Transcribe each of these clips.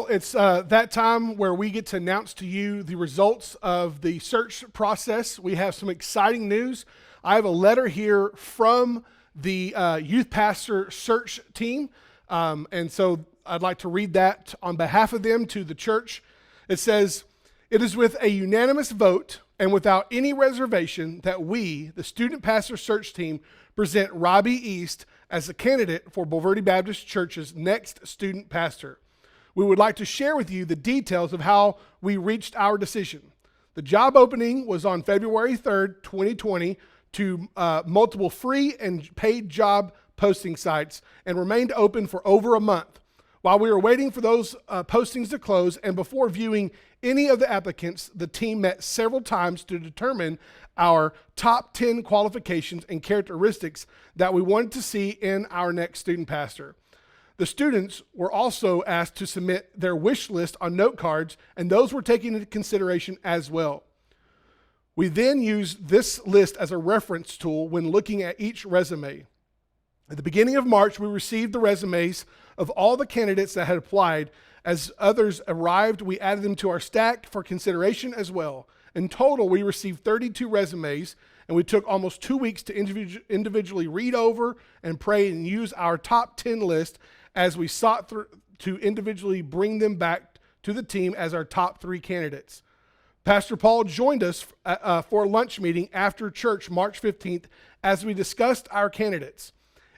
it's that time where we get to announce to you the results of the search process. We have some exciting news. I have a letter here from the youth pastor search team, and so I'd like to read that on behalf of them to the church. It says, "It is with a unanimous vote and without any reservation that we, the student pastor search team, present Robbie East as the candidate for Bulverde Baptist Church's next student pastor. We would like to share with you the details of how we reached our decision. The job opening was on February 3rd, 2020 to multiple free and paid job posting sites and remained open for over a month. While we were waiting for those postings to close and before viewing any of the applicants, the team met several times to determine our top 10 qualifications and characteristics that we wanted to see in our next student pastor. The students were also asked to submit their wish list on note cards, and those were taken into consideration as well. We then used this list as a reference tool when looking at each resume. At the beginning of March, we received the resumes of all the candidates that had applied. As others arrived, we added them to our stack for consideration as well. In total, we received 32 resumes, and we took almost 2 weeks to individually read over and pray and use our top 10 list as we sought to individually bring them back to the team as our top 3 candidates. Pastor Paul joined us for a lunch meeting after church March 15th as we discussed our candidates.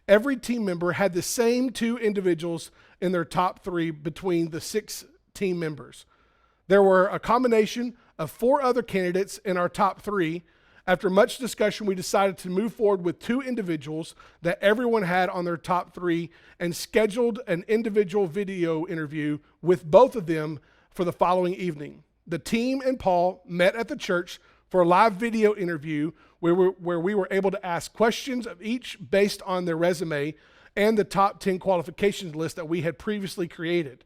Every team member had the same 2 individuals in their top 3 between the 6 team members. There were a combination of 4 other candidates in our top 3. After much discussion, we decided to move forward with 2 individuals that everyone had on their top 3 and scheduled an individual video interview with both of them for the following evening. The team and Paul met at the church for a live video interview where we were able to ask questions of each based on their resume and the top 10 qualifications list that we had previously created.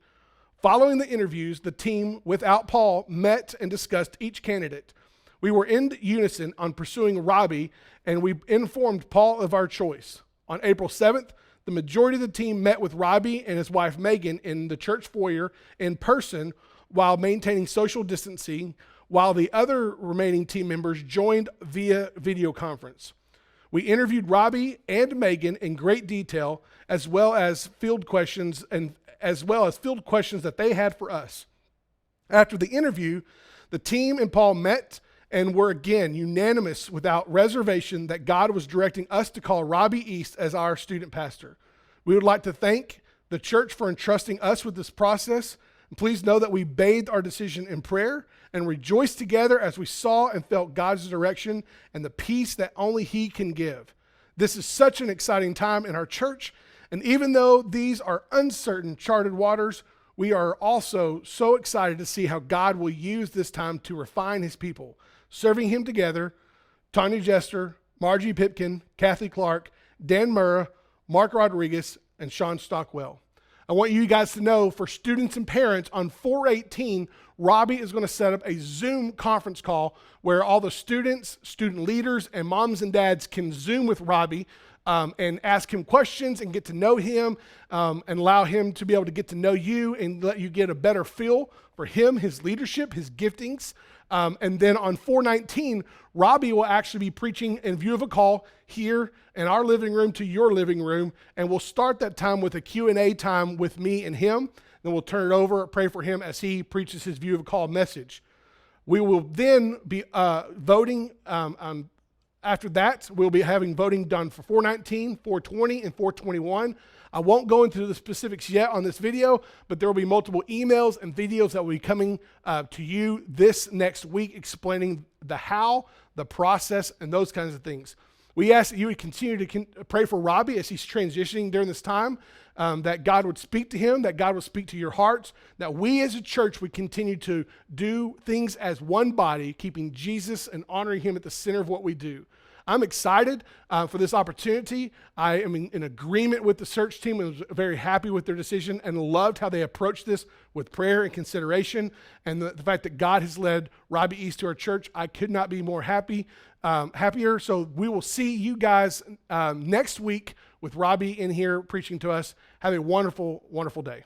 Following the interviews, the team, without Paul, met and discussed each candidate. We were in unison on pursuing Robbie, and we informed Paul of our choice. On April 7th, the majority of the team met with Robbie and his wife Megan in the church foyer in person while maintaining social distancing, while the other remaining team members joined via video conference. We interviewed Robbie and Megan in great detail, as well as field questions that they had for us. After the interview, the team and Paul met and were again unanimous without reservation that God was directing us to call Robbie East as our student pastor. We would like to thank the church for entrusting us with this process. And please know that we bathed our decision in prayer and rejoiced together as we saw and felt God's direction and the peace that only He can give. This is such an exciting time in our church, and even though these are uncertain charted waters, we are also so excited to see how God will use this time to refine His people, serving Him together. Tanya Jester, Margie Pipkin, Kathy Clark, Dan Murrah, Mark Rodriguez, and Sean Stockwell. I want you guys to know, for students and parents, on 4/18, Robbie is going to set up a Zoom conference call where all the students, student leaders, and moms and dads can Zoom with Robbie and ask him questions and get to know him and allow him to be able to get to know you and let you get a better feel for him, his leadership, his giftings. And then on 4/19, Robbie will actually be preaching in view of a call here in our living room to your living room, and we'll start that time with a Q&A time with me and him. Then we'll turn it over, pray for him as he preaches his view of a call message. We will then be voting. After that, we'll be having voting done for 4/19, 4/20, and 4/21. I won't go into the specifics yet on this video, but there will be multiple emails and videos that will be coming to you this next week explaining the how, the process, and those kinds of things. We ask that you would continue to pray for Robbie as he's transitioning during this time, that God would speak to him, that God would speak to your hearts, that we as a church would continue to do things as one body, keeping Jesus and honoring Him at the center of what we do. I'm excited for this opportunity. I am in agreement with the search team and was very happy with their decision and loved how they approached this with prayer and consideration. And the fact that God has led Robbie East to our church, I could not be more happier. So we will see you guys next week with Robbie in here preaching to us. Have a wonderful, wonderful day.